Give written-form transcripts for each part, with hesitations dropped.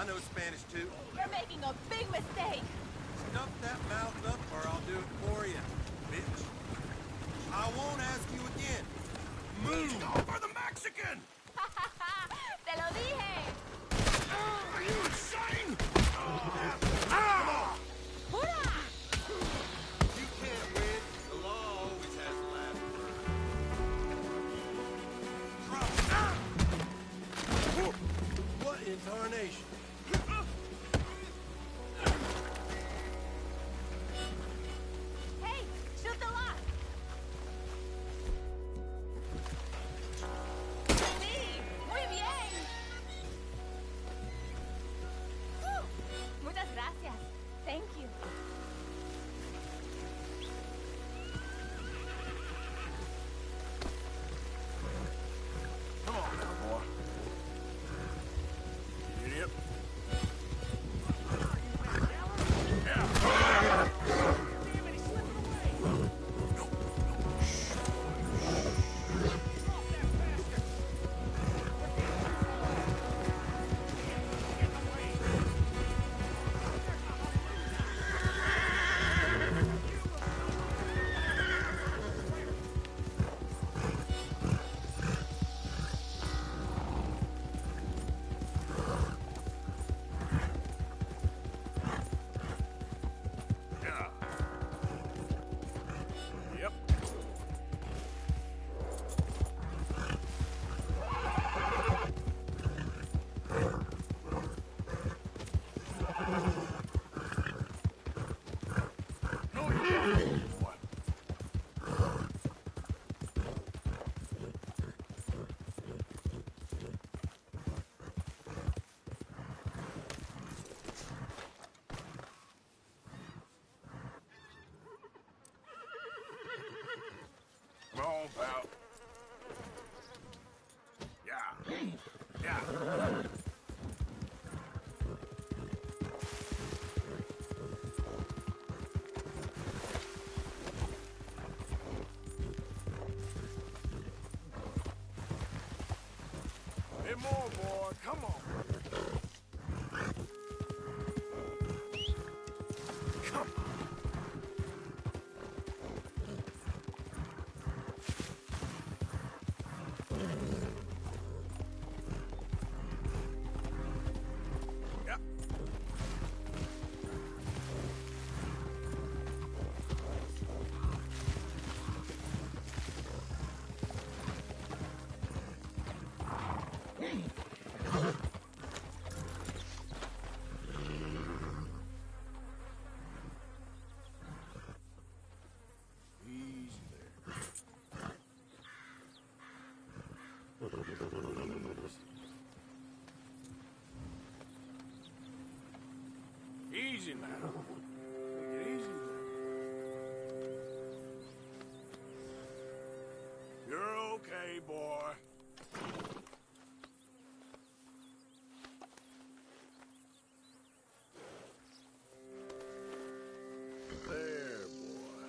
I know Spanish too. You're making a big mistake. Stuff that mouth up or I'll do it for you, bitch. I won't ask you again. Move! Go for the Mexican! Te lo dije. Are you insane? ¡Jura! You can't win. The law always has the last word. Drop. What in tarnation? Hey, shoot the lock. Sí, muy bien. Muchas gracias. Thank you. Come on now, boy. Yep. Yep. No, you don't, boy. Come on, pal. Yeah. Yeah. Hey, more, boy. Come on. Come on. Yeah. Easy there. Easy now. Take it easy now. You're okay, boy. There, boy.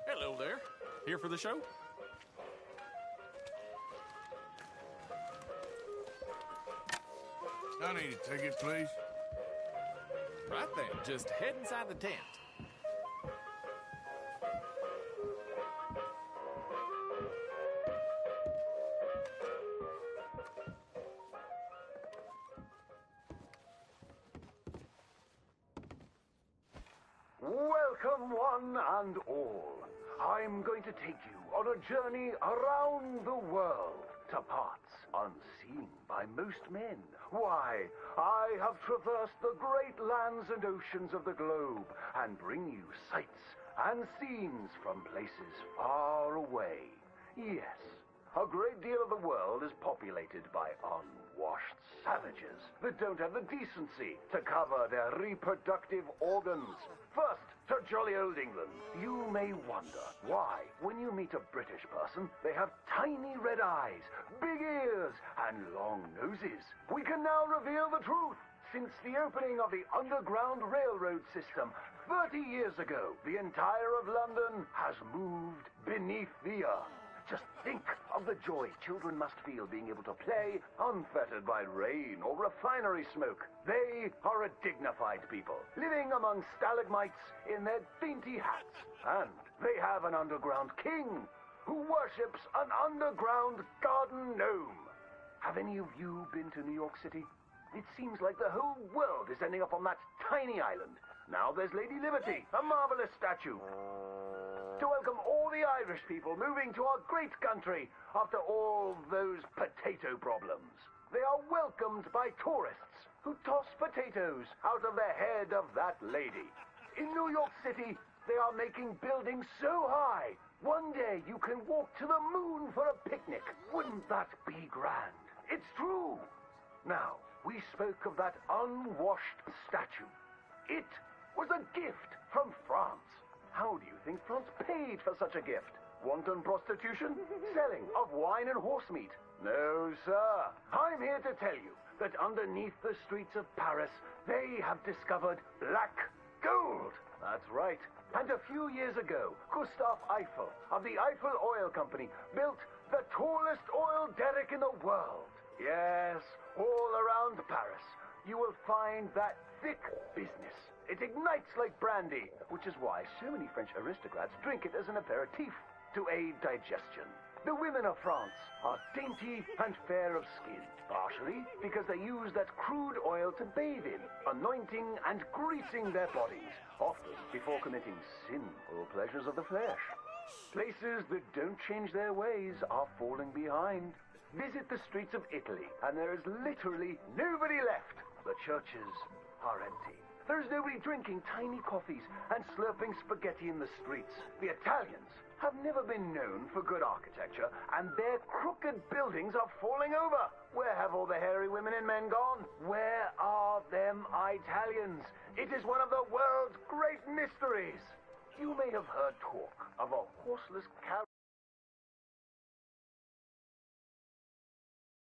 Hello there. Here for the show? I need a ticket, please. Right then, just head inside the tent. Welcome, one and all. I'm going to take you on a journey around the world to parts unseen by most men. Why, I have traversed the great lands and oceans of the globe and bring you sights and scenes from places far away. Yes, a great deal of the world is populated by unwashed savages that don't have the decency to cover their reproductive organs. First, to jolly old England. You may wonder why, when you meet a British person, they have tiny red eyes, big ears, and long noses. We can now reveal the truth. Since the opening of the Underground Railroad system 30 years ago, the entire of London has moved beneath the earth. Just think of the joy children must feel being able to play unfettered by rain or refinery smoke. They are a dignified people, living among stalagmites in their dainty hats. And they have an underground king who worships an underground garden gnome. Have any of you been to New York City? It seems like the whole world is ending up on that tiny island. Now there's Lady Liberty, a marvelous statue. To welcome all the Irish people moving to our great country after all those potato problems. They are welcomed by tourists who toss potatoes out of the head of that lady. In New York City, they are making buildings so high, one day you can walk to the moon for a picnic. Wouldn't that be grand? It's true. Now, we spoke of that unwashed statue. It was a gift from France. How do you think France paid for such a gift? Wanton prostitution? Selling of wine and horse meat? No, sir. I'm here to tell you that underneath the streets of Paris, they have discovered black gold. That's right. And a few years ago, Gustave Eiffel of the Eiffel Oil Company built the tallest oil derrick in the world. Yes, all around Paris, you will find that thick business. It ignites like brandy, which is why so many French aristocrats drink it as an aperitif to aid digestion. The women of France are dainty and fair of skin, partially because they use that crude oil to bathe in, anointing and greasing their bodies, often before committing sinful pleasures of the flesh. Places that don't change their ways are falling behind. Visit the streets of Italy, and there is literally nobody left. The churches are empty. There's nobody drinking tiny coffees and slurping spaghetti in the streets. The Italians have never been known for good architecture, and their crooked buildings are falling over. Where have all the hairy women and men gone? Where are them Italians? It is one of the world's great mysteries. You may have heard talk of a horseless carriage.